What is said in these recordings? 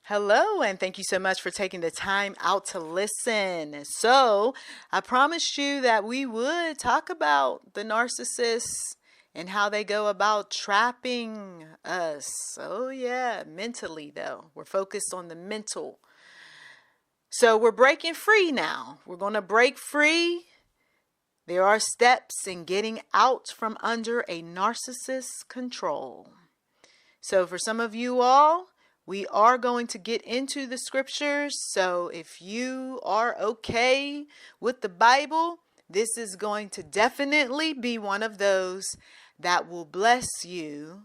Hello, and thank you so much for taking the time out to listen. So, I promised you that we would talk about the narcissists and how they go about trapping us. Oh, yeah, mentally, though. We're focused on the mental. So, we're breaking free now. We're going to break free. There are steps in getting out from under a narcissist's control. So, for some of you all, we are going to get into the scriptures. So if you are okay with the Bible, this is going to definitely be one of those that will bless you,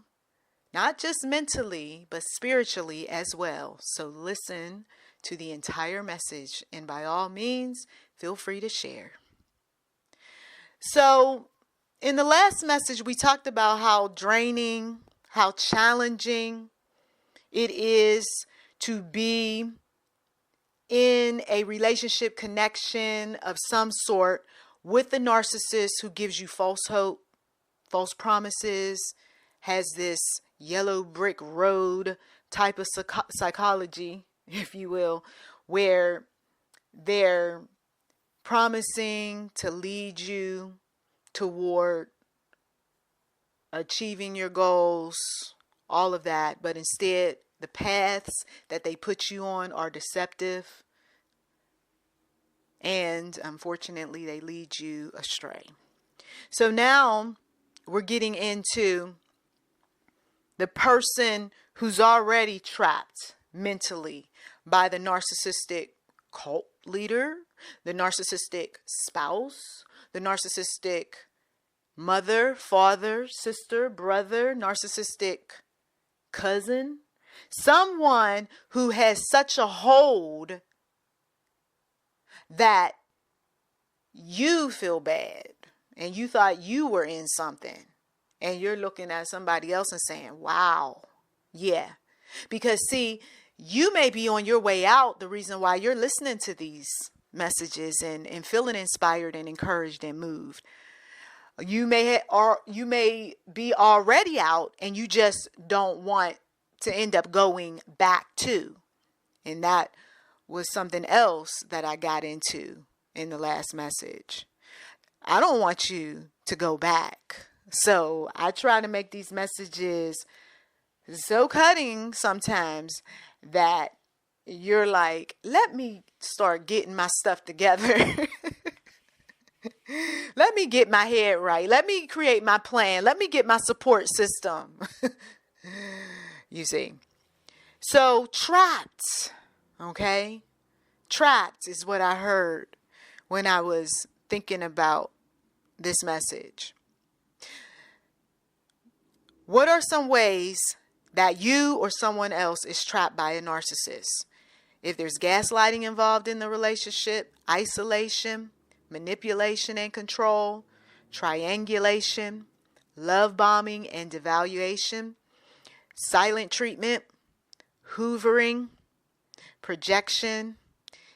not just mentally, but spiritually as well. So listen to the entire message, and by all means, feel free to share. So in the last message, we talked about how draining, how challenging it is to be in a relationship connection of some sort with a narcissist who gives you false hope, false promises, has this yellow brick road type of psychology, if you will, where they're promising to lead you toward achieving your goals, all of that, but instead the paths that they put you on are deceptive, and unfortunately they lead you astray. So now we're getting into the person who's already trapped mentally by the narcissistic cult leader, the narcissistic spouse, the narcissistic mother, father, sister, brother, narcissistic cousin, someone who has such a hold that you feel bad and you thought you were in something, and you're looking at somebody else and saying, wow, yeah. Because see, you may be on your way out. The reason why you're listening to these messages and feeling inspired and encouraged and moved. You may be already out and you just don't want to end up going back to. And that was something else that I got into in the last message. I don't want you to go back. So I try to make these messages so cutting sometimes that you're like, let me start getting my stuff together. Let me get my head right. Let me create my plan. Let me get my support system. You see. So trapped, okay? Trapped is what I heard when I was thinking about this message. What are some ways that you or someone else is trapped by a narcissist? If there's gaslighting involved in the relationship, isolation, manipulation and control, triangulation, love bombing and devaluation, silent treatment, hoovering, projection,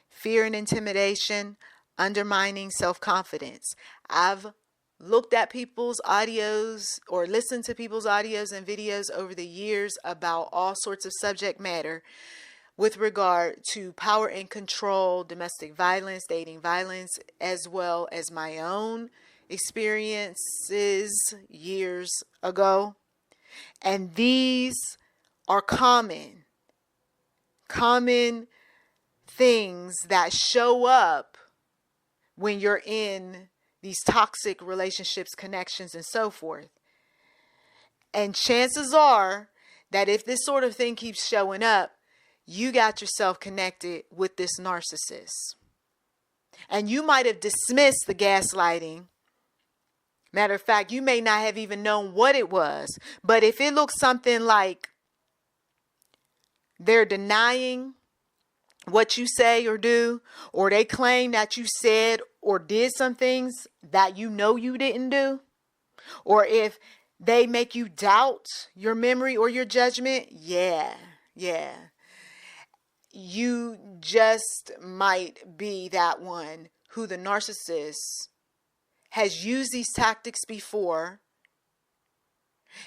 fear and intimidation, undermining self-confidence. I've looked at people's audios or listened to people's audios and videos over the years about all sorts of subject matter with regard to power and control, domestic violence, dating violence, as well as my own experiences years ago. And these are common things that show up when you're in these toxic relationships, connections, and so forth. And chances are that if this sort of thing keeps showing up, you got yourself connected with this narcissist. And you might have dismissed the gaslighting. Matter of fact, you may not have even known what it was. But if it looks something like they're denying what you say or do, or they claim that you said or did some things that you know you didn't do, or if they make you doubt your memory or your judgment, yeah. You just might be that one who the narcissist has used these tactics before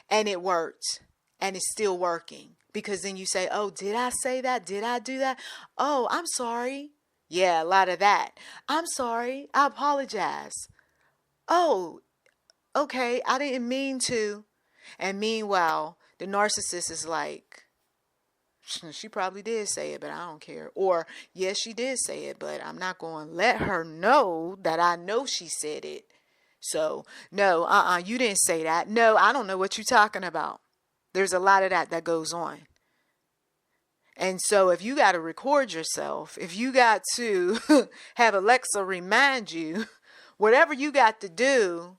and it worked and it's still working. Because then you say, oh, did I say that? Did I do that? Oh, I'm sorry. Yeah, a lot of that. I'm sorry. I apologize. Oh, okay. I didn't mean to. And meanwhile, the narcissist is like, she probably did say it, but I don't care. Or, yes, she did say it, but I'm not going to let her know that I know she said it. So, no, you didn't say that. No, I don't know what you're talking about. There's a lot of that goes on. And so if you got to record yourself, if you got to have Alexa remind you, whatever you got to do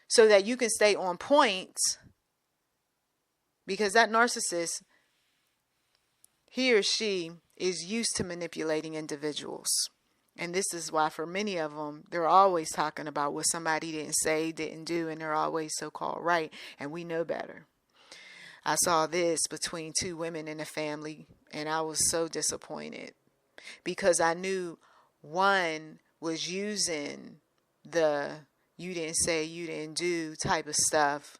so that you can stay on point, because that narcissist, he or she is used to manipulating individuals. And this is why for many of them, they're always talking about what somebody didn't say, didn't do, and they're always so-called right. And we know better. I saw this between two women in a family, and I was so disappointed because I knew one was using the you didn't say, you didn't do type of stuff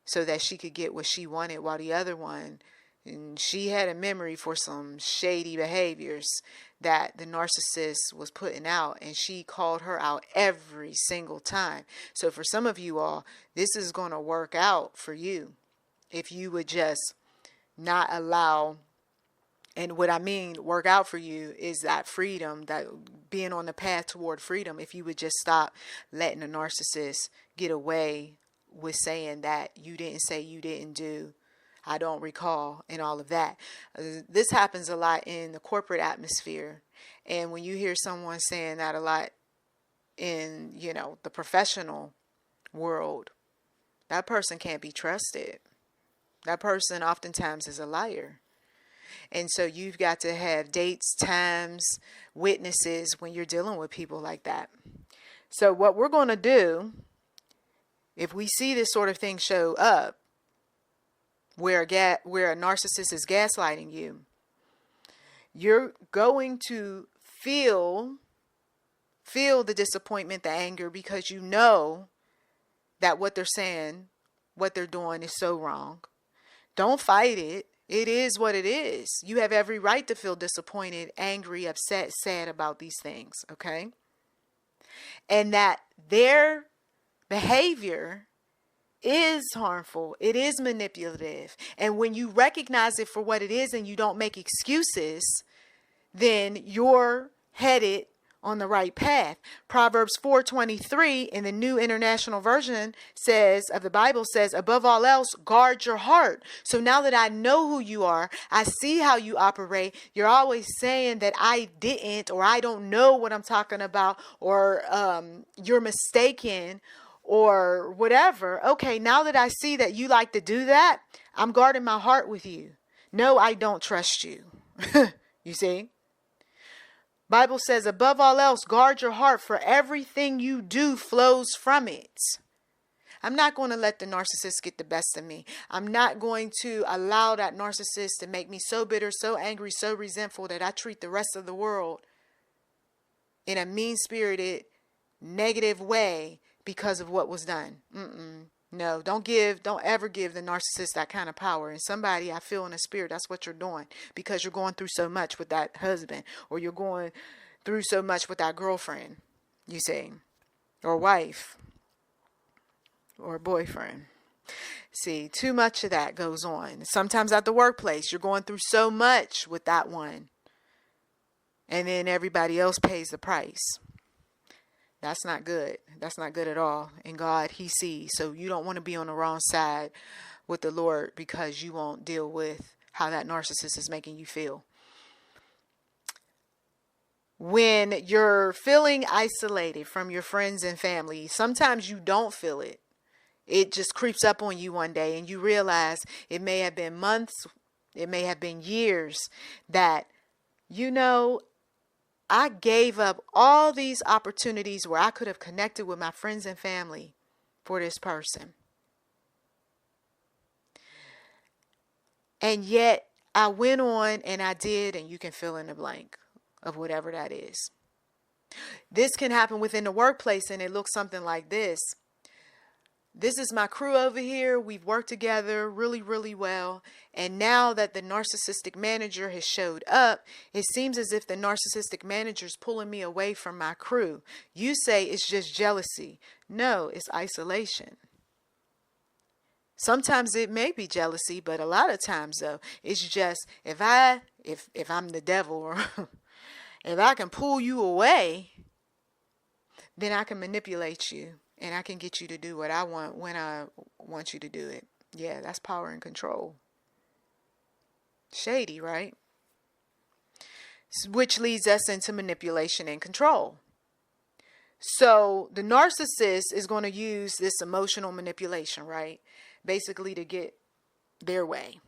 so that she could get what she wanted, while the other one, and she had a memory for some shady behaviors that the narcissist was putting out, and she called her out every single time. So for some of you all, this is going to work out for you if you would just not allow, and what I mean work out for you is that freedom, that being on the path toward freedom, if you would just stop letting a narcissist get away with saying that you didn't say, you didn't do, I don't recall, and all of that. This happens a lot in the corporate atmosphere. And when you hear someone saying that a lot in, the professional world, that person can't be trusted. That person oftentimes is a liar. And so you've got to have dates, times, witnesses when you're dealing with people like that. So what we're going to do, if we see this sort of thing show up, where a narcissist is gaslighting you, you're going to feel the disappointment, the anger, because you know that what they're saying, what they're doing is so wrong. Don't fight it. It is what it is. You have every right to feel disappointed, angry, upset, sad about these things, okay? And that their behavior is harmful. It is manipulative. And when you recognize it for what it is and you don't make excuses, then you're headed on the right path. Proverbs 4:23 in the New International Version of the Bible says, above all else, guard your heart. So now that I know who you are, I see how you operate. You're always saying that I didn't, or I don't know what I'm talking about, or you're mistaken, or whatever. Okay, now that I see that you like to do that, I'm guarding my heart with you. No, I don't trust you. You see? Bible says, above all else, guard your heart, for everything you do flows from it. I'm not going to let the narcissist get the best of me. I'm not going to allow that narcissist to make me so bitter, so angry, so resentful that I treat the rest of the world in a mean-spirited, negative way because of what was done. No, don't ever give the narcissist that kind of power. And somebody, I feel in the spirit, that's what you're doing, because you're going through so much with that husband, or you're going through so much with that girlfriend, you see, or wife, or boyfriend. See, too much of that goes on. Sometimes at the workplace, you're going through so much with that one, and then everybody else pays the price. That's not good. That's not good at all. And God, He sees. So you don't want to be on the wrong side with the Lord, because you won't deal with how that narcissist is making you feel. When you're feeling isolated from your friends and family, sometimes you don't feel it. It just creeps up on you one day, and you realize it may have been months, it may have been years that, I gave up all these opportunities where I could have connected with my friends and family for this person. And yet I went on and I did, and you can fill in the blank of whatever that is. This can happen within the workplace, and it looks something like this. This is my crew over here. We've worked together really, really well. And now that the narcissistic manager has showed up, it seems as if the narcissistic manager is pulling me away from my crew. You say it's just jealousy. No, it's isolation. Sometimes it may be jealousy, but a lot of times though, it's just if I'm the devil, or if I can pull you away, then I can manipulate you and I can get you to do what I want when I want you to do it. Yeah, that's power and control. Shady, right? Which leads us into manipulation and control. So the narcissist is going to use this emotional manipulation, right? Basically to get their way.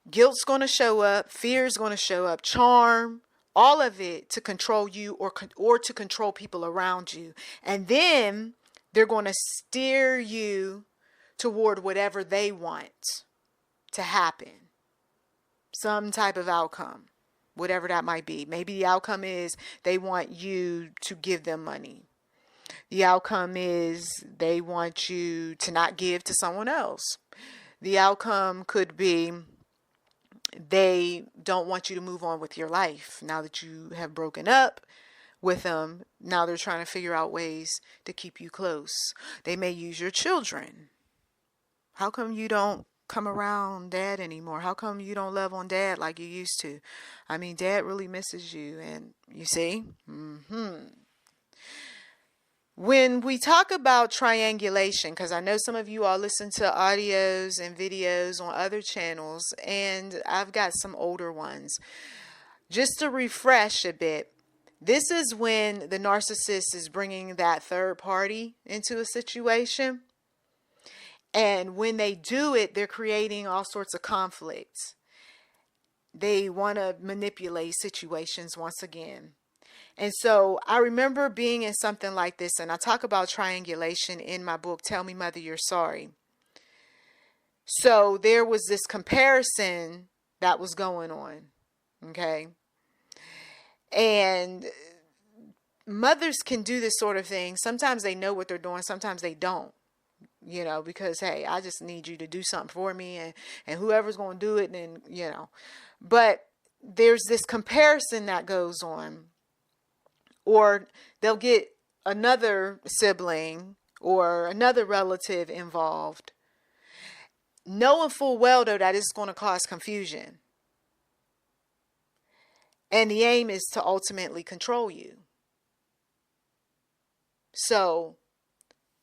Guilt's going to show up, fear's going to show up, charm, all of it to control you or to control people around you. And then they're going to steer you toward whatever they want to happen. Some type of outcome, whatever that might be. Maybe the outcome is they want you to give them money. The outcome is they want you to not give to someone else. The outcome could be they don't want you to move on with your life. Now that you have broken up with them, now they're trying to figure out ways to keep you close. They may use your children. How come you don't come around dad anymore? How come you don't love on dad like you used to? I mean, dad really misses you. And you see? When we talk about triangulation, because I know some of you all listen to audios and videos on other channels, and I've got some older ones. Just to refresh a bit, this is when the narcissist is bringing that third party into a situation. And when they do it, they're creating all sorts of conflicts. They want to manipulate situations once again. And so I remember being in something like this, and I talk about triangulation in my book, Tell Me Mother You're Sorry. So there was this comparison that was going on, okay? And mothers can do this sort of thing. Sometimes they know what they're doing, sometimes they don't, you know, because, hey, I just need you to do something for me, and whoever's going to do it, then, you know. But there's this comparison that goes on. Or they'll get another sibling or another relative involved, knowing full well, though, that it's going to cause confusion. And the aim is to ultimately control you. So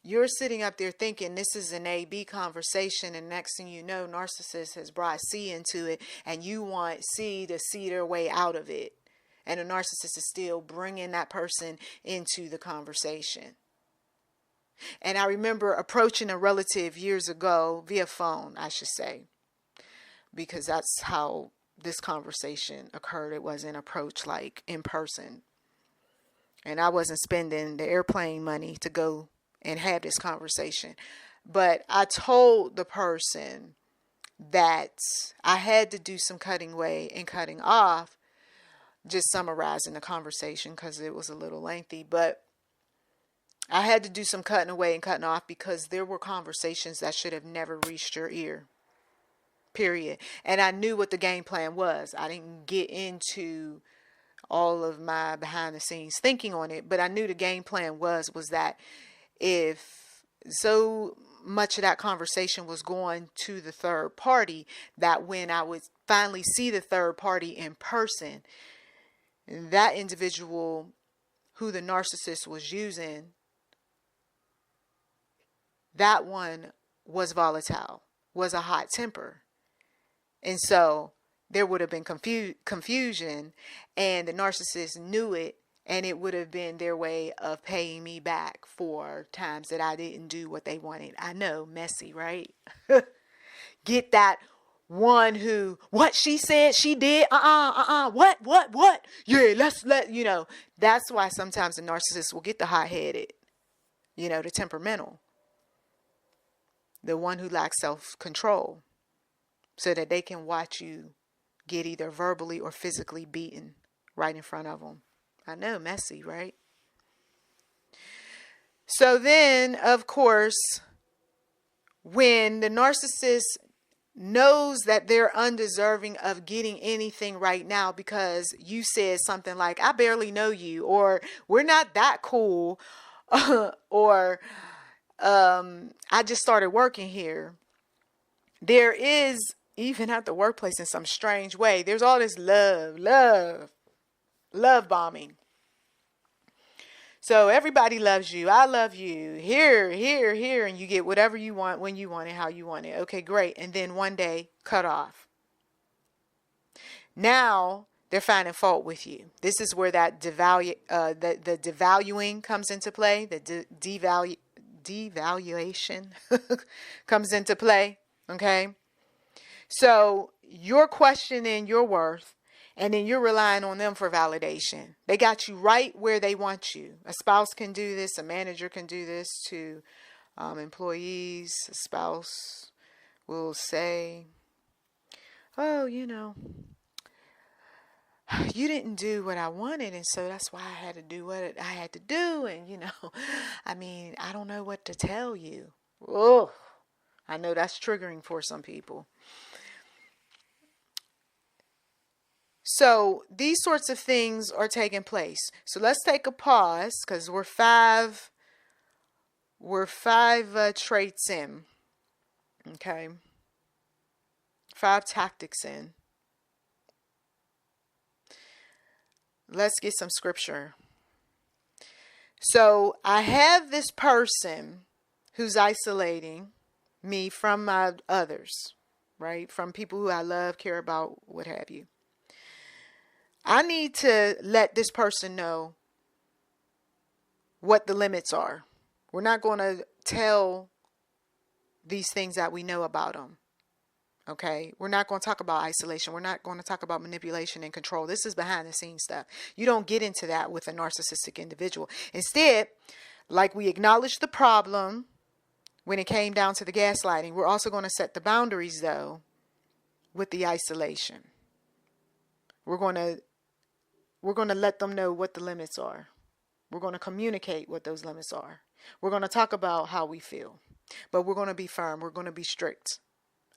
you're sitting up there thinking this is an A-B conversation, and next thing you know, narcissist has brought C into it, and you want C to see their way out of it. And the narcissist is still bringing that person into the conversation. And I remember approaching a relative years ago via phone, I should say, because that's how this conversation occurred. It wasn't approached like in person. And I wasn't spending the airplane money to go and have this conversation. But I told the person that I had to do some cutting away and cutting off. Just summarizing the conversation because it was a little lengthy, but I had to do some cutting away and cutting off because there were conversations that should have never reached your ear, period. And I knew what the game plan was. I didn't get into all of my behind the scenes thinking on it, but I knew the game plan was that if so much of that conversation was going to the third party, that when I would finally see the third party in person, that individual who the narcissist was using, that one was volatile, was a hot temper. And so there would have been confusion, and the narcissist knew it, and it would have been their way of paying me back for times that I didn't do what they wanted. I know, messy, right? Get that one who, what she said, she did, what? Yeah, you know, that's why sometimes the narcissist will get the hot-headed, you know, the temperamental, the one who lacks self-control, so that they can watch you get either verbally or physically beaten right in front of them. I know, messy, right? So then, of course, when the narcissist knows that they're undeserving of getting anything right now because you said something like, I barely know you, or we're not that cool, or I just started working here. There is, even at the workplace in some strange way, there's all this love bombing. So everybody loves you. I love you. Here. And you get whatever you want, when you want it, how you want it. Okay, great. And then one day, cut off. Now they're finding fault with you. This is where that the devaluing comes into play. The devaluation comes into play. Okay. So you're questioning your worth, and then you're relying on them for validation. They got you right where they want you. A spouse can do this. A manager can do this to employees. A spouse will say, oh, you didn't do what I wanted, and so that's why I had to do what I had to do. And, I mean, I don't know what to tell you. Oh, I know that's triggering for some people. So these sorts of things are taking place. So let's take a pause, because we're five traits in. Okay. 5 tactics in. Let's get some scripture. So I have this person who's isolating me from my others, right? From people who I love, care about, what have you. I need to let this person know what the limits are. We're not going to tell these things that we know about them. Okay, we're not going to talk about isolation. We're not going to talk about manipulation and control. This is behind the scenes stuff. You don't get into that with a narcissistic individual. Instead, like we acknowledge the problem when it came down to the gaslighting, we're also going to set the boundaries, though, with the isolation. We're going to let them know what the limits are. We're going to communicate what those limits are. We're going to talk about how we feel, but we're going to be firm. We're going to be strict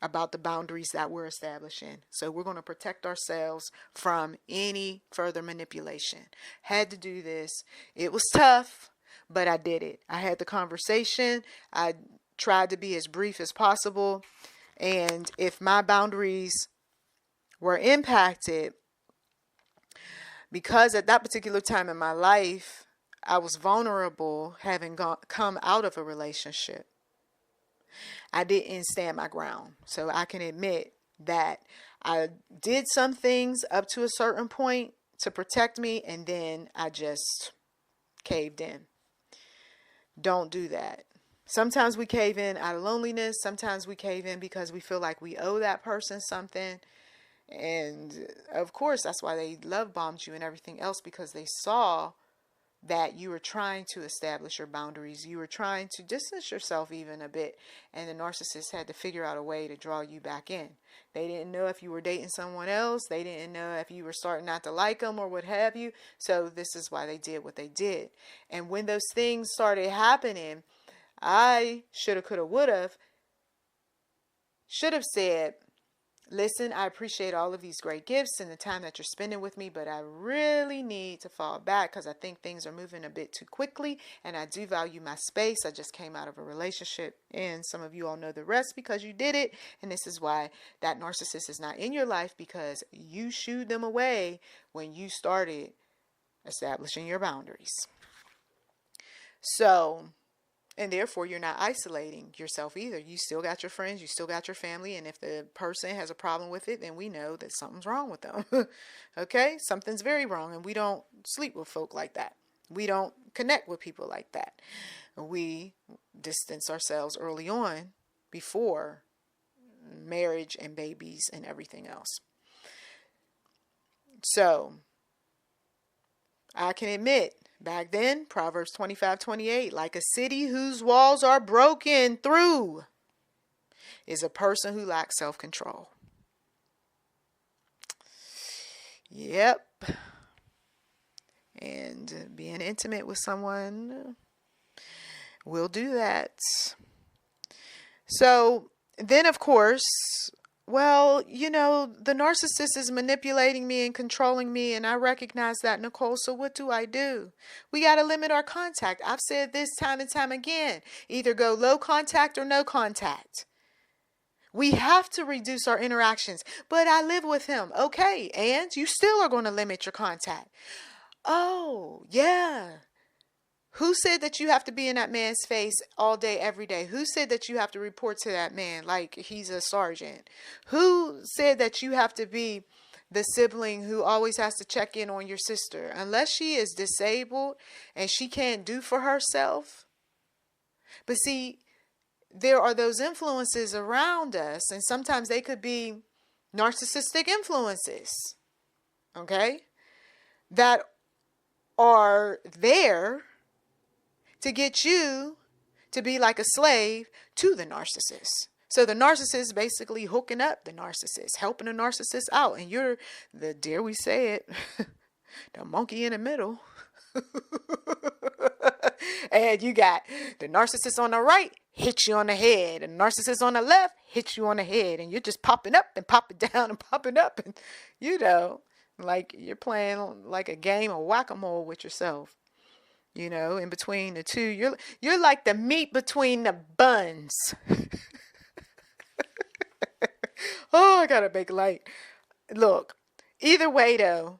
about the boundaries that we're establishing. So we're going to protect ourselves from any further manipulation. Had to do this. It was tough, but I did it. I had the conversation. I tried to be as brief as possible. And if my boundaries were impacted, because at that particular time in my life, I was vulnerable, having come out of a relationship, I didn't stand my ground. So I can admit that I did some things up to a certain point to protect me, and then I just caved in. Don't do that. Sometimes we cave in out of loneliness. Sometimes we cave in because we feel like we owe that person something. And of course, that's why they love bombed you and everything else, because they saw that you were trying to establish your boundaries. You were trying to distance yourself even a bit. And the narcissist had to figure out a way to draw you back in. They didn't know if you were dating someone else. They didn't know if you were starting not to like them or what have you. So this is why they did what they did. And when those things started happening, I shoulda, coulda, woulda, should have said, listen, I appreciate all of these great gifts and the time that you're spending with me, but I really need to fall back because I think things are moving a bit too quickly, and I do value my space. I just came out of a relationship, and some of you all know the rest because you did it, and this is why that narcissist is not in your life, because you shooed them away when you started establishing your boundaries. So, and therefore, you're not isolating yourself either. You still got your friends, you still got your family, and if the person has a problem with it, then we know that something's wrong with them. Okay? Something's very wrong, and we don't sleep with folk like that. We don't connect with people like that. We distance ourselves early on before marriage and babies and everything else. So, I can admit, back then, Proverbs 25:28, like a city whose walls are broken through is a person who lacks self-control. Yep. And being intimate with someone We'll do that. So then, of course, well, the narcissist is manipulating me and controlling me, and I recognize that, Nicole. So what do? We got to limit our contact. I've said this time and time again. Either go low contact or no contact. We have to reduce our interactions. But I live with him. Okay, and you still are going to limit your contact. Oh, yeah. Who said that you have to be in that man's face all day, every day? Who said that you have to report to that man like he's a sergeant? Who said that you have to be the sibling who always has to check in on your sister? Unless she is disabled and she can't do for herself. But see, there are those influences around us, and sometimes they could be narcissistic influences, okay, that are there to get you to be like a slave to the narcissist. So the narcissist is basically hooking up the narcissist, helping the narcissist out. And you're dare we say it, the monkey in the middle. And you got the narcissist on the right, hit you on the head. And the narcissist on the left, hit you on the head. And you're just popping up and popping down and popping up. And, like you're playing like a game of whack-a-mole with yourself. In between the two, you're like the meat between the buns. Oh, I gotta make light. Look, either way though,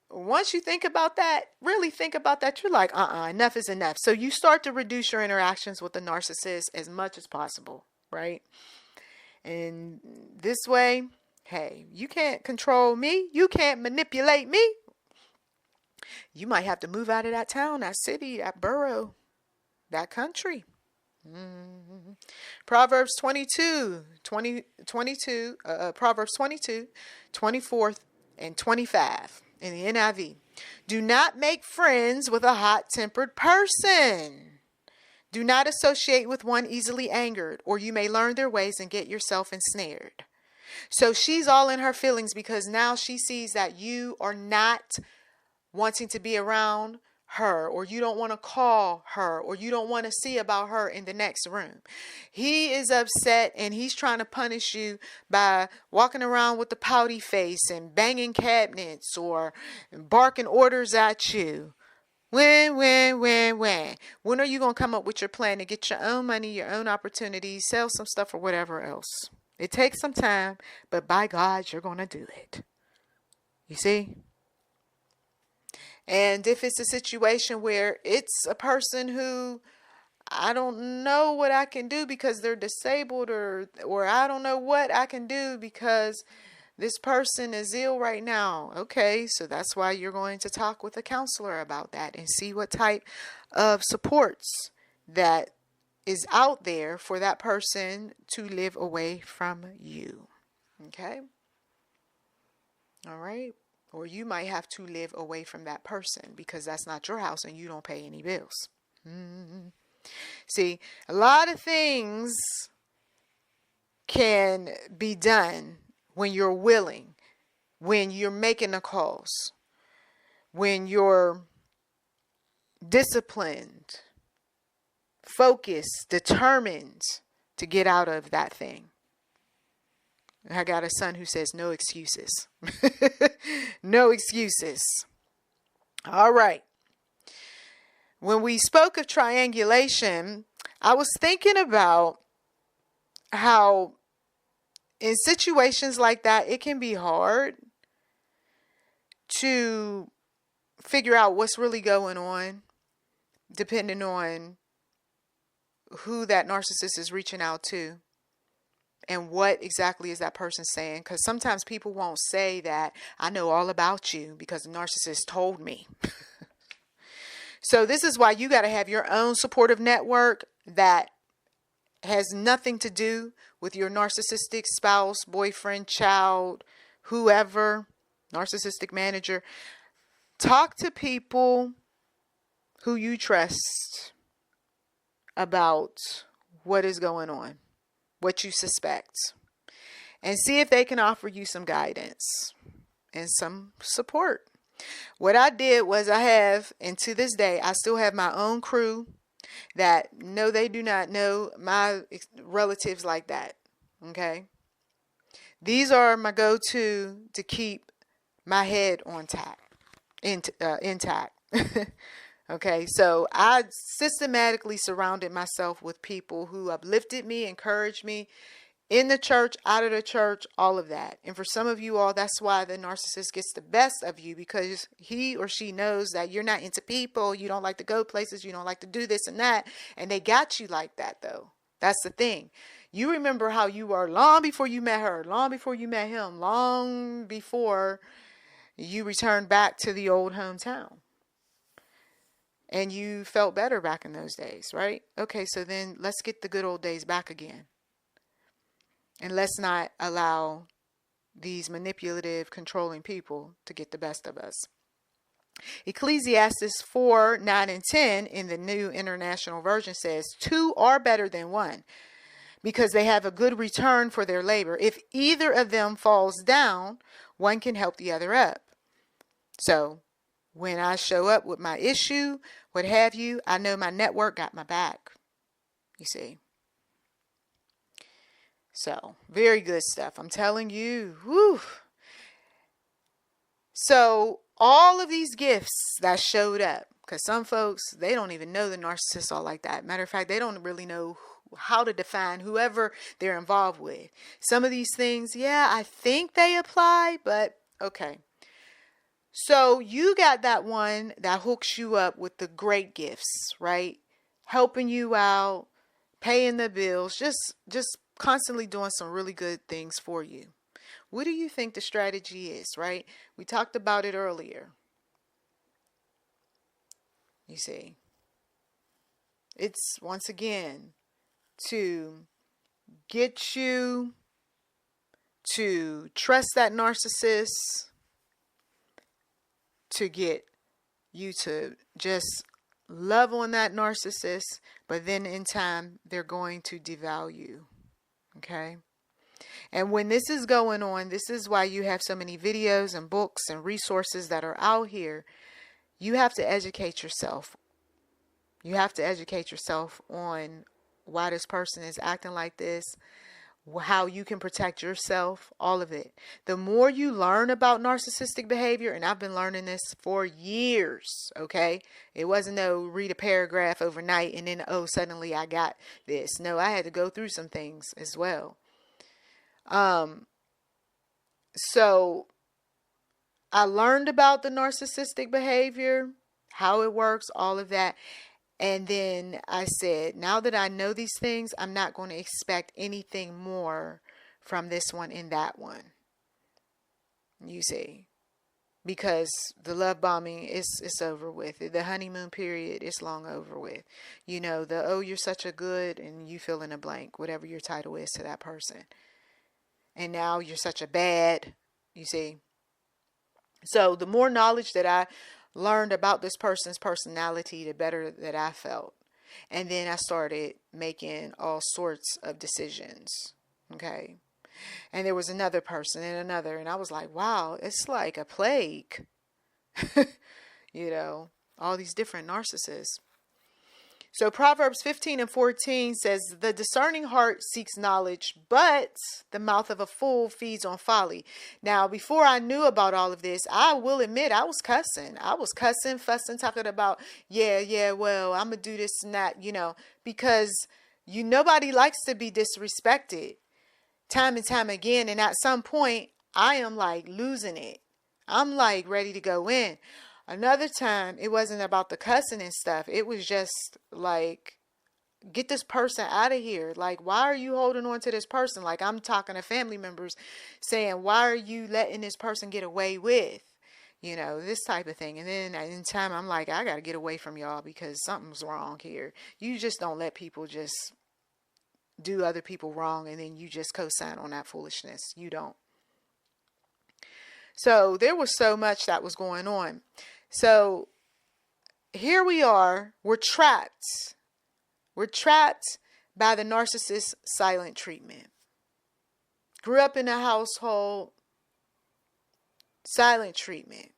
once you think about that, really think about that, you're like, enough is enough. So you start to reduce your interactions with the narcissist as much as possible, right? And this way, hey, you can't control me. You can't manipulate me. You might have to move out of that town, that city, that borough, that country. Proverbs 22, Proverbs 22, 24 and 25 in the NIV. Do not make friends with a hot-tempered person. Do not associate with one easily angered, or you may learn their ways and get yourself ensnared. So she's all in her feelings because now she sees that you are not wanting to be around her, or you don't want to call her, or you don't want to see about her in the next room. He is upset and he's trying to punish you by walking around with the pouty face and banging cabinets or barking orders at you. When? When are you going to come up with your plan to get your own money, your own opportunities, sell some stuff or whatever else? It takes some time, but by God, you're going to do it. You see? And if it's a situation where it's a person who I don't know what I can do because they're disabled, or I don't know what I can do because this person is ill right now. Okay, so that's why you're going to talk with a counselor about that and see what type of supports that is out there for that person to live away from you. Okay? All right? Or you might have to live away from that person because that's not your house and you don't pay any bills. See, a lot of things can be done when you're willing, when you're making the calls, when you're disciplined, focused, determined to get out of that thing. I got a son who says no excuses. No excuses. All right. When we spoke of triangulation, I was thinking about how in situations like that, it can be hard to figure out what's really going on, depending on who that narcissist is reaching out to. And what exactly is that person saying? Because sometimes people won't say that I know all about you because the narcissist told me. So this is why you got to have your own supportive network that has nothing to do with your narcissistic spouse, boyfriend, child, whoever, narcissistic manager. Talk to people who you trust about what is going on, what you suspect, and see if they can offer you some guidance and some support. What I did was and to this day, I still have my own crew that no, they do not know my relatives like that. Okay. These are my go-to to keep my head on intact. Okay, so I systematically surrounded myself with people who uplifted me, encouraged me, in the church, out of the church, all of that. And for some of you all, that's why the narcissist gets the best of you, because he or she knows that you're not into people, you don't like to go places, you don't like to do this and that, and they got you like that though. That's the thing. You remember how you were long before you met her, long before you met him, long before you returned back to the old hometown. And you felt better back in those days, right? Okay, so then let's get the good old days back again. And let's not allow these manipulative, controlling people to get the best of us. Ecclesiastes 4, 9, and 10 in the New International Version says, 2 are better than 1, because they have a good return for their labor. If either of them falls down, one can help the other up. So when I show up with my issue, what have you, I know my network got my back. You see. So, very good stuff. I'm telling you. Whew. So, all of these gifts that showed up, because some folks, they don't even know the narcissists are like that. Matter of fact, they don't really know how to define whoever they're involved with. Some of these things, yeah, I think they apply, but okay. So you got that one that hooks you up with the great gifts, right? Helping you out, paying the bills, just constantly doing some really good things for you. What do you think the strategy is, right? We talked about it earlier. You see, it's once again to get you to trust that narcissist, to get you to just love on that narcissist, but then in time, they're going to devalue. Okay? And when this is going on, this is why you have so many videos and books and resources that are out here. You have to educate yourself. You have to educate yourself on why this person is acting like this, how you can protect yourself, all of it. The more you learn about narcissistic behavior, and I've been learning this for years, okay? It wasn't no read a paragraph overnight and then, oh, suddenly I got this. No, I had to go through some things as well. So I learned about the narcissistic behavior, how it works, all of that. And then I said, now that I know these things, I'm not going to expect anything more from this one and that one. You see, because the love bombing is over with. The honeymoon period is long over with. You know, oh, you're such a good, and you fill in a blank, whatever your title is to that person. And now you're such a bad, you see. So the more knowledge that I learned about this person's personality, the better that I felt. And then I started making all sorts of decisions. Okay. And there was another person and another. And I was like, wow, it's like a plague. You know, all these different narcissists. So Proverbs 15 and 14 says, the discerning heart seeks knowledge, but the mouth of a fool feeds on folly. Now, before I knew about all of this, I will admit I was cussing. I was cussing, fussing, talking about, well, I'm going to do this and that, you know, because nobody likes to be disrespected time and time again. And at some point, I am like losing it. I'm like ready to go in. Another time, it wasn't about the cussing and stuff. It was just like, get this person out of here. Like, why are you holding on to this person? Like, I'm talking to family members saying, why are you letting this person get away with, you know, this type of thing. And then in time, I'm like, I got to get away from y'all because something's wrong here. You just don't let people just do other people wrong and then you just co-sign on that foolishness. You don't. So there was so much that was going on. So here we are, we're trapped. We're trapped by the narcissist's silent treatment. Grew up in a household, silent treatment.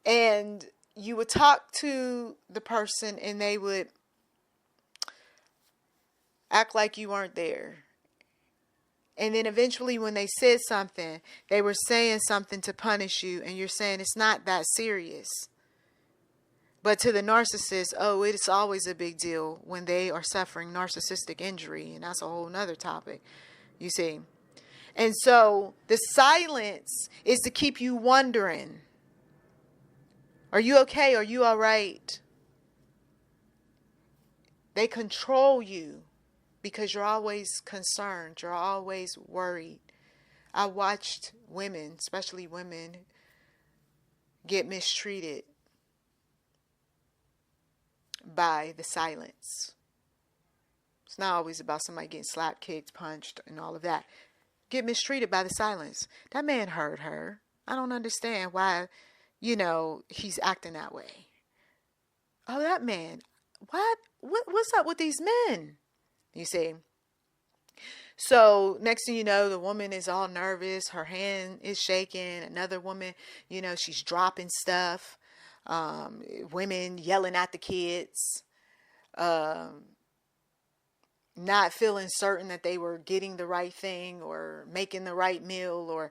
And you would talk to the person and they would act like you weren't there. And then eventually when they said something, they were saying something to punish you, and you're saying it's not that serious. But to the narcissist, oh, it's always a big deal when they are suffering narcissistic injury, and that's a whole nother topic, you see. And so the silence is to keep you wondering, are you okay? Are you all right? They control you because you're always concerned. You're always worried. I watched women, especially women, get mistreated by the silence. It's not always about somebody getting slapped, kicked, punched, and all of that. Get mistreated by the silence. That man hurt her. I don't understand why, he's acting that way. Oh, that man. What's up with these men? You see. So next thing you know, the woman is all nervous. Her hand is shaking. Another woman, she's dropping stuff. Women yelling at the kids. Not feeling certain that they were getting the right thing or making the right meal, or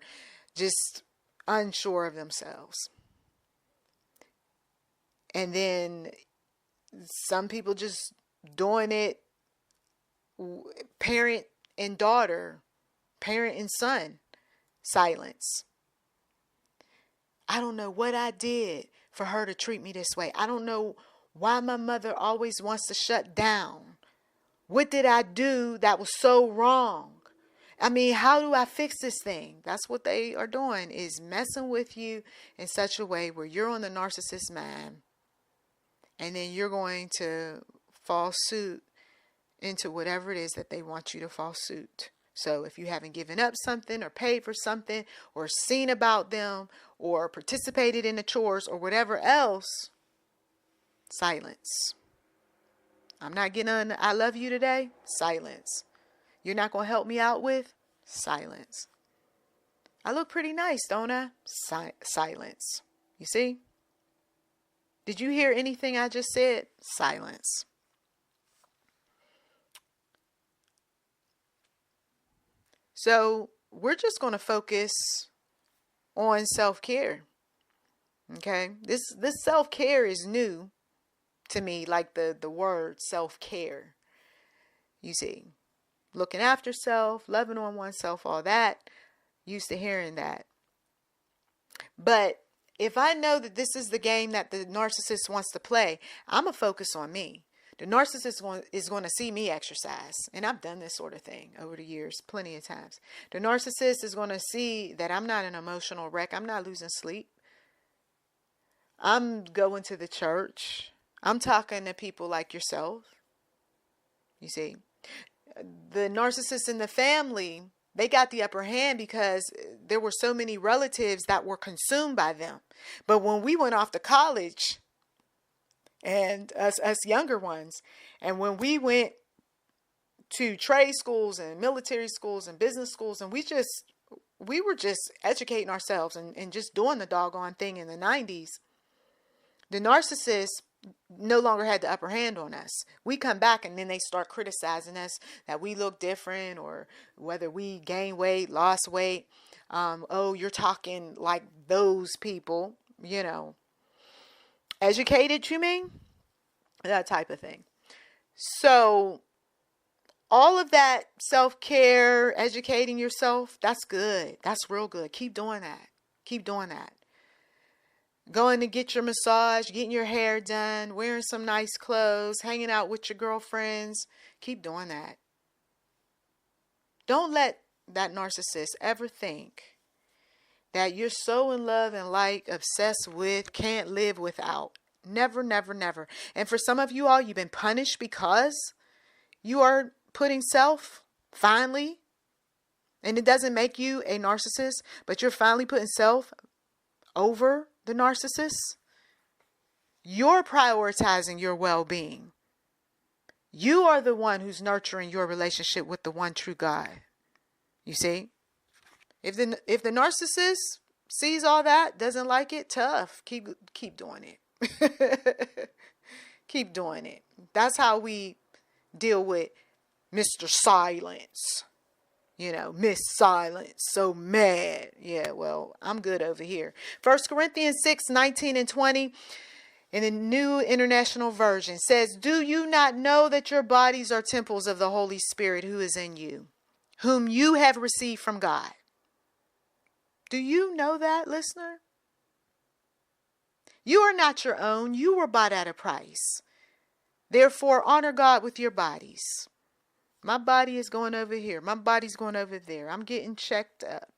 just unsure of themselves. And then some people just doing it, parent and daughter, parent and son, silence. I don't know what I did for her to treat me this way. I don't know why my mother always wants to shut down. What did I do that was so wrong? I mean, how do I fix this thing? That's what they are doing, is messing with you in such a way where you're on the narcissist mind, and then you're going to fall suit into whatever it is that they want you to fall suit. So if you haven't given up something or paid for something or seen about them or participated in the chores or whatever else, silence. I'm not getting on I love you today. Silence. You're not going to help me out with? Silence. I look pretty nice, don't I? Silence. You see? Did you hear anything I just said? Silence. So we're just going to focus on self-care. Okay? This self-care is new to me, like the word self-care. You see, looking after self, loving on oneself, all that, used to hearing that. But if I know that this is the game that the narcissist wants to play, I'm going to focus on me. The narcissist is going to see me exercise. And I've done this sort of thing over the years, plenty of times. The narcissist is going to see that I'm not an emotional wreck. I'm not losing sleep. I'm going to the church. I'm talking to people like yourself. You see, the narcissists in the family, they got the upper hand because there were so many relatives that were consumed by them. But when we went off to college, and us younger ones, and when we went to trade schools and military schools and business schools, and we were just educating ourselves and just doing the doggone thing in the 90s, the narcissists no longer had the upper hand on us. We come back and then they start criticizing us that we look different, or whether we gain weight, lost weight. Oh, you're talking like those people, Educated, you mean? That type of thing. So all of that self-care, educating yourself, that's good. That's real good. Keep doing that. Keep doing that. Going to get your massage, getting your hair done, wearing some nice clothes, hanging out with your girlfriends. Keep doing that. Don't let that narcissist ever think that you're so in love and obsessed with, can't live without. Never, never, never. And for some of you all, you've been punished because you are putting self, finally, and it doesn't make you a narcissist, but you're finally putting self over the narcissist. You're prioritizing your well-being. You are the one who's nurturing your relationship with the one true God. You see? If the narcissist sees all that, doesn't like it, tough. Keep doing it. Keep doing it. That's how we deal with Mr. Silence. Miss Silence, so mad. Yeah, well, I'm good over here. 1 Corinthians 6:19-20 in the New International Version says, "Do you not know that your bodies are temples of the Holy Spirit who is in you, whom you have received from God?" Do you know that, listener? You are not your own. You were bought at a price. Therefore, honor God with your bodies. My body is going over here. My body's going over there. I'm getting checked out,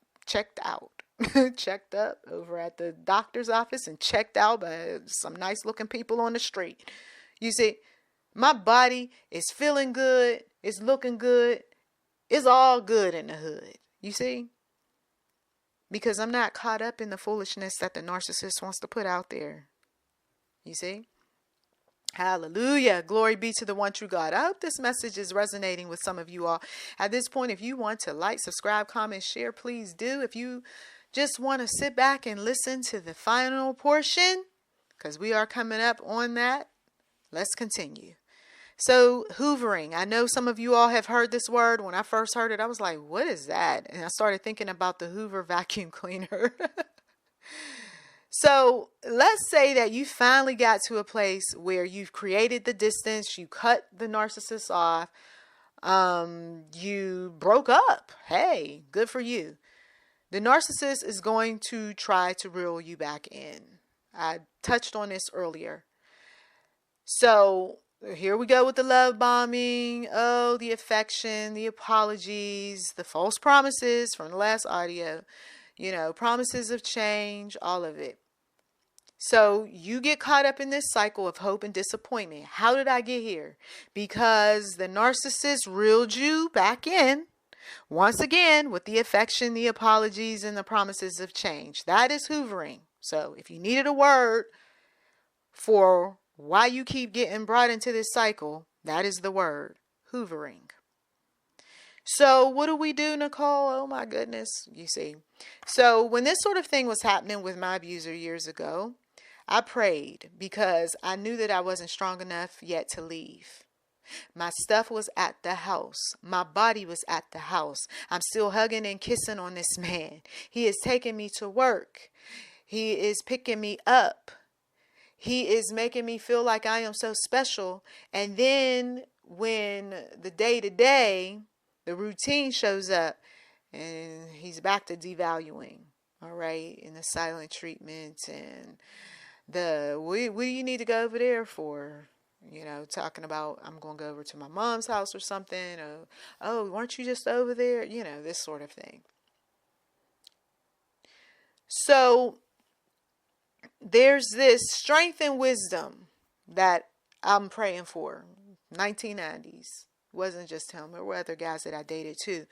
checked up over at the doctor's office and checked out by some nice looking people on the street. You see, my body is feeling good. It's looking good. It's all good in the hood. You see? Because I'm not caught up in the foolishness that the narcissist wants to put out there. You see? Hallelujah. Glory be to the one true God. I hope this message is resonating with some of you all. At this point, if you want to like, subscribe, comment, share, please do. If you just want to sit back and listen to the final portion, because we are coming up on that, let's continue. So, hoovering. I know some of you all have heard this word. When I first heard it, I was like, what is that? And I started thinking about the Hoover vacuum cleaner. So let's say that you finally got to a place where you've created the distance, you cut the narcissist off, you broke up. Hey, good for you. The narcissist is going to try to reel you back in. I touched on this earlier. So here we go with the love bombing. Oh, the affection, the apologies, the false promises from the last audio, promises of change, all of it. So you get caught up in this cycle of hope and disappointment. How did I get here? Because the narcissist reeled you back in, once again, with the affection, the apologies, and the promises of change. That is hoovering. So if you needed a word for why you keep getting brought into this cycle, that is the word, hoovering. So what do we do, Nicole? Oh my goodness, you see. So when this sort of thing was happening with my abuser years ago, I prayed because I knew that I wasn't strong enough yet to leave. My stuff was at the house. My body was at the house. I'm still hugging and kissing on this man. He is taking me to work. He is picking me up. He is making me feel like I am so special. And then when the day-to-day, the routine shows up, and he's back to devaluing, all right, and the silent treatment and what do you need to go over there for? Talking about I'm going to go over to my mom's house or something. Oh, weren't you just over there? This sort of thing. So there's this strength and wisdom that I'm praying for. 1990s. Wasn't just him. There were other guys that I dated too.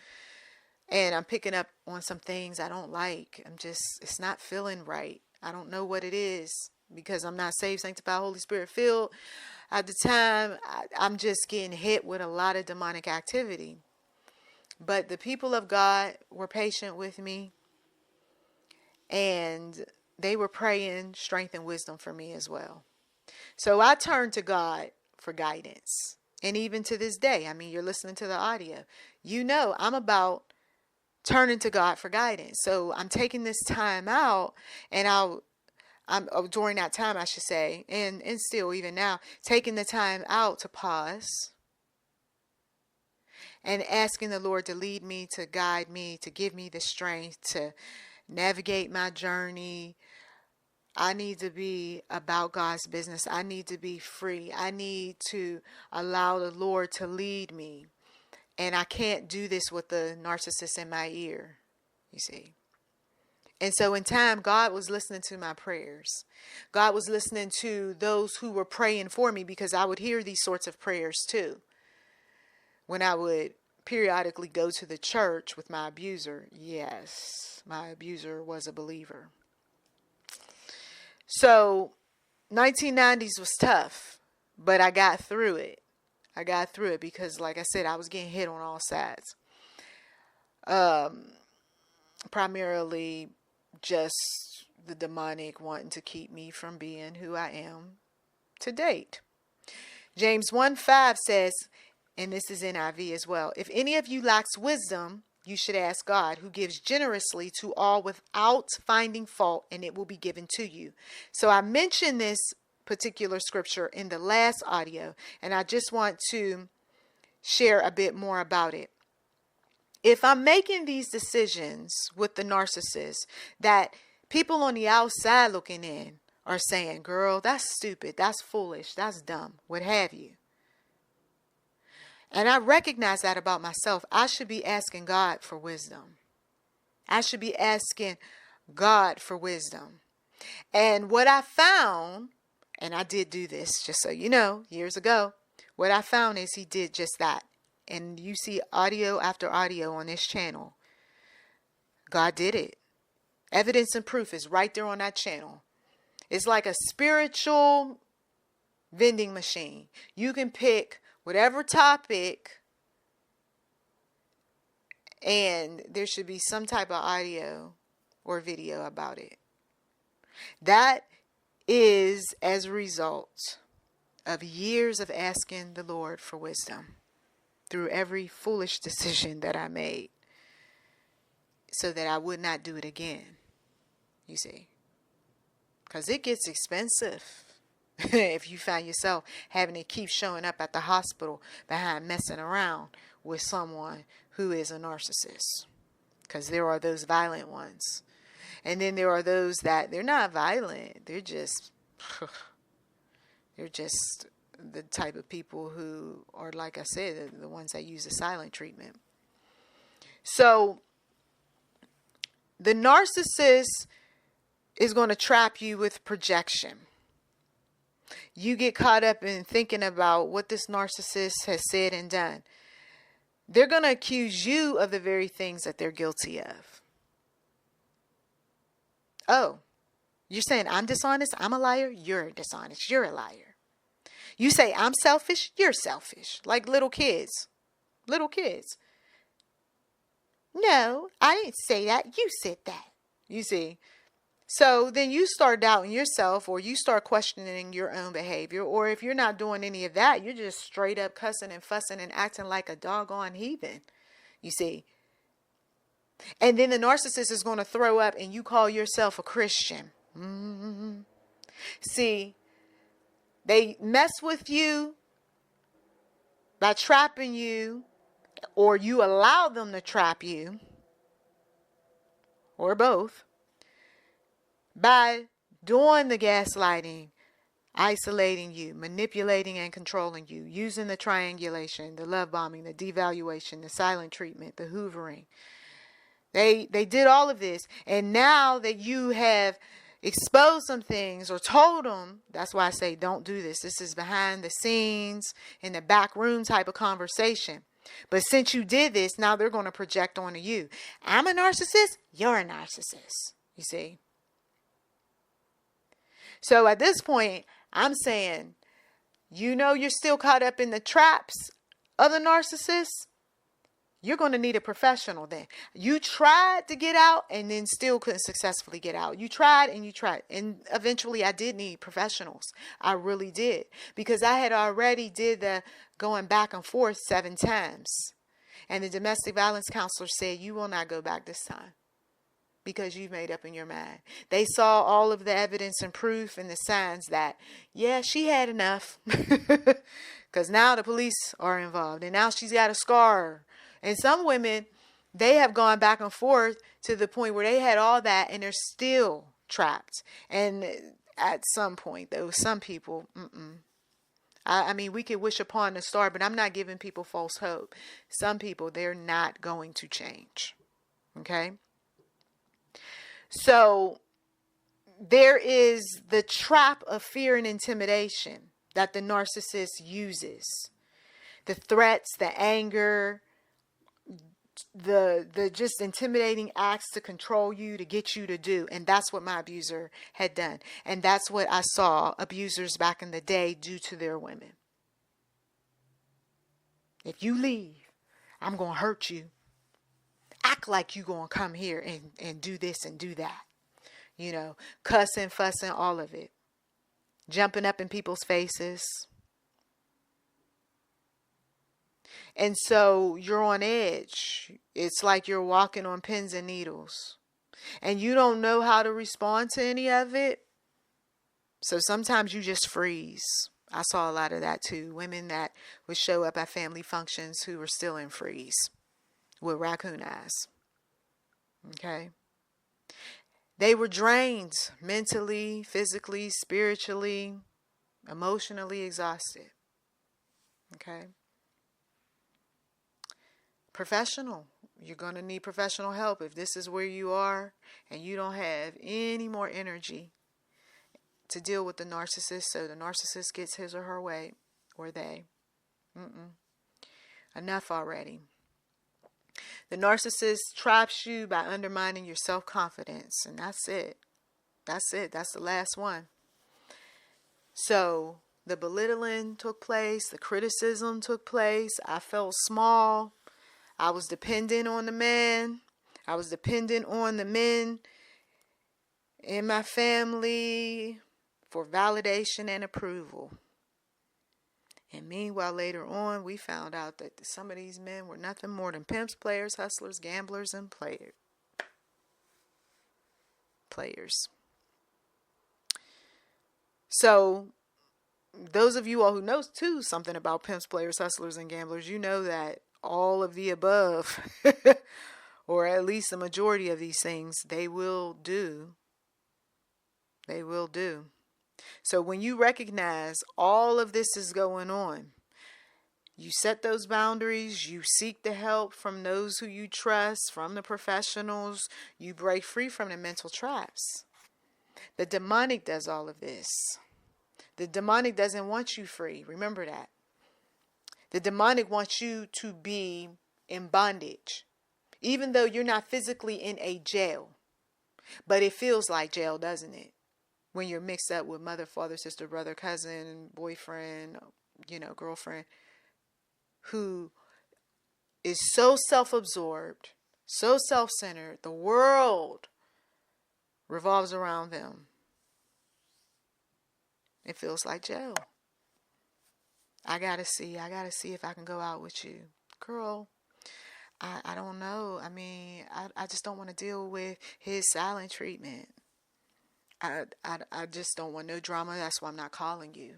And I'm picking up on some things I don't like. It's not feeling right. I don't know what it is because I'm not saved, sanctified, Holy Spirit filled. At the time, I'm just getting hit with a lot of demonic activity. But the people of God were patient with me. And they were praying strength and wisdom for me as well. So I turned to God for guidance. And even to this day, you're listening to the audio. I'm about turning to God for guidance. So I'm taking this time out, and I'm during that time, I should say, and still even now, taking the time out to pause and asking the Lord to lead me, to guide me, to give me the strength to navigate my journey. I need to be about God's business. I need to be free. I need to allow the Lord to lead me. And I can't do this with the narcissist in my ear, you see. And so in time, God was listening to my prayers. God was listening to those who were praying for me, because I would hear these sorts of prayers too. When I would periodically go to the church with my abuser. Yes, my abuser was a believer. So 1990s was tough, but I got through it. Because, like I said, I was getting hit on all sides. Primarily just the demonic wanting to keep me from being who I am to date. James 1:5 says, and this is NIV as well, if any of you lacks wisdom, you should ask God, who gives generously to all without finding fault, and it will be given to you. So I mentioned this particular scripture in the last audio, and I just want to share a bit more about it. If I'm making these decisions with the narcissist that people on the outside looking in are saying, girl, that's stupid, that's foolish, that's dumb, what have you. And I recognize that about myself. I should be asking God for wisdom. I should be asking God for wisdom. And what I found, and I did do this, just so you know, years ago, what I found is he did just that. And you see audio after audio on this channel. God did it. Evidence and proof is right there on that channel. It's like a spiritual vending machine. You can pick whatever topic, and there should be some type of audio or video about it. That is as a result of years of asking the Lord for wisdom through every foolish decision that I made so that I would not do it again, you see. Because it gets expensive if you find yourself having to keep showing up at the hospital behind messing around with someone who is a narcissist. Because there are those violent ones. And then there are those that they're not violent. They're just the type of people who are, like I said, the ones that use the silent treatment. So the narcissist is going to trap you with projection. You get caught up in thinking about what this narcissist has said and done. They're going to accuse you of the very things that they're guilty of. Oh, you're saying I'm dishonest? I'm a liar? You're dishonest. You're a liar. You say I'm selfish? You're selfish. Like little kids. Little kids. No, I didn't say that. You said that. You see. So then you start doubting yourself, or you start questioning your own behavior. Or if you're not doing any of that, you're just straight up cussing and fussing and acting like a doggone heathen. You see. And then the narcissist is going to throw up and you call yourself a Christian. Mm-hmm. See, they mess with you by trapping you, or you allow them to trap you, or both, by doing the gaslighting, isolating you, manipulating and controlling you, using the triangulation, the love bombing, the devaluation, the silent treatment, the hoovering. They did all of this, and now that you have exposed some things or told them, that's why I say don't do this. This is behind the scenes, in the back room type of conversation. But since you did this, now they're going to project onto you. I'm a narcissist. You're a narcissist. You see? So at this point, I'm saying, you know, you're still caught up in the traps of the narcissist. You're going to need a professional then. You tried to get out and then still couldn't successfully get out. You tried and you tried. And eventually I did need professionals. I really did. Because I had already did the going back and forth 7 times. And the domestic violence counselor said, you will not go back this time. Because you've made up in your mind. They saw all of the evidence and proof and the signs that, yeah, she had enough. Because now the police are involved. And now she's got a scar. And some women, they have gone back and forth to the point where they had all that and they're still trapped. And at some point, though, some people, I mean, we could wish upon a star, but I'm not giving people false hope. Some people, they're not going to change. Okay? So there is the trap of fear and intimidation that the narcissist uses. The threats, the anger, the just intimidating acts to control you, to get you to do. And that's what my abuser had done. And that's what I saw abusers back in the day do to their women. If you leave, I'm going to hurt you. Act like you're going to come here and do this and do that. Cussing, fussing, all of it. Jumping up in people's faces. And so you're on edge. It's like you're walking on pins and needles. And you don't know how to respond to any of it. So sometimes you just freeze. I saw a lot of that too. Women that would show up at family functions who were still in freeze with raccoon eyes. Okay? They were drained mentally, physically, spiritually, emotionally exhausted. Okay? Professional. You're going to need professional help if this is where you are and you don't have any more energy to deal with the narcissist, so the narcissist gets his or her way, or they. Enough already. The narcissist traps you by undermining your self-confidence, and that's it. That's it. That's the last one. So the belittling took place, the criticism took place. I felt small. I was dependent on the man. I was dependent on the men in my family for validation and approval. And meanwhile, later on, we found out that some of these men were nothing more than pimps, players, hustlers, gamblers, and players. So, those of you all who know too something about pimps, players, hustlers, and gamblers, you know that all of the above, or at least the majority of these things, they will do. They will do. So when you recognize all of this is going on, you set those boundaries, you seek the help from those who you trust, from the professionals, you break free from the mental traps. The demonic does all of this. The demonic doesn't want you free. Remember that. The demonic wants you to be in bondage, even though you're not physically in a jail. But it feels like jail, doesn't it? When you're mixed up with mother, father, sister, brother, cousin, boyfriend, girlfriend, who is so self-absorbed, so self-centered, the world revolves around them. It feels like jail. I gotta see if I can go out with you. Girl, I don't know. I mean, I just don't want to deal with his silent treatment. I just don't want no drama. That's why I'm not calling you.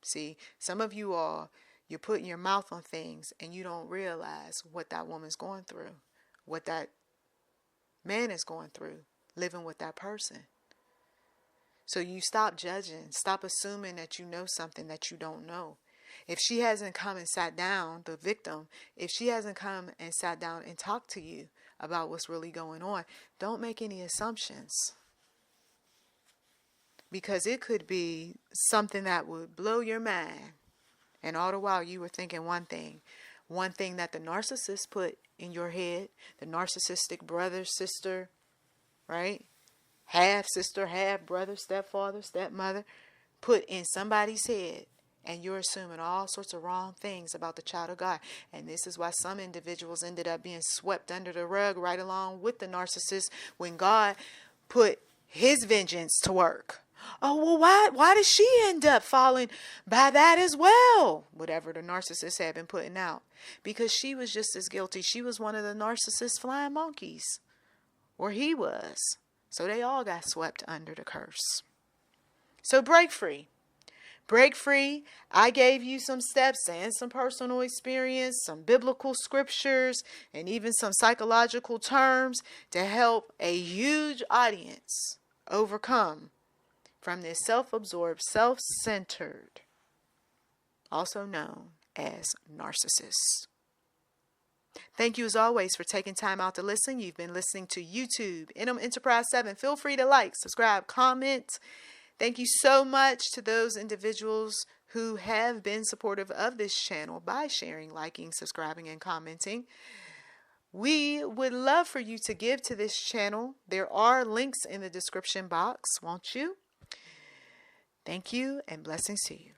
See, some of you all, you're putting your mouth on things and you don't realize what that woman's going through, what that man is going through, living with that person. So you stop judging, stop assuming that you know something that you don't know. If she hasn't come and sat down, the victim, if she hasn't come and sat down and talked to you about what's really going on, don't make any assumptions. Because it could be something that would blow your mind. And all the while you were thinking one thing that the narcissist put in your head, the narcissistic brother, sister, right? Half sister, half brother, stepfather, stepmother, put in somebody's head. And you're assuming all sorts of wrong things about the child of God. And this is why some individuals ended up being swept under the rug right along with the narcissist when God put his vengeance to work. Oh, well, why did she end up falling by that as well? Whatever the narcissist had been putting out. Because she was just as guilty. She was one of the narcissist's flying monkeys. Or he was. So they all got swept under the curse. So break free. Break free. I gave you some steps and some personal experience, some biblical scriptures, and even some psychological terms to help a huge audience overcome from this self-absorbed, self-centered, also known as narcissists. Thank you as always for taking time out to listen. You've been listening to YouTube, Enterprise 7. Feel free to like, subscribe, comment. Thank you so much to those individuals who have been supportive of this channel by sharing, liking, subscribing, and commenting. We would love for you to give to this channel. There are links in the description box, won't you? Thank you and blessings to you.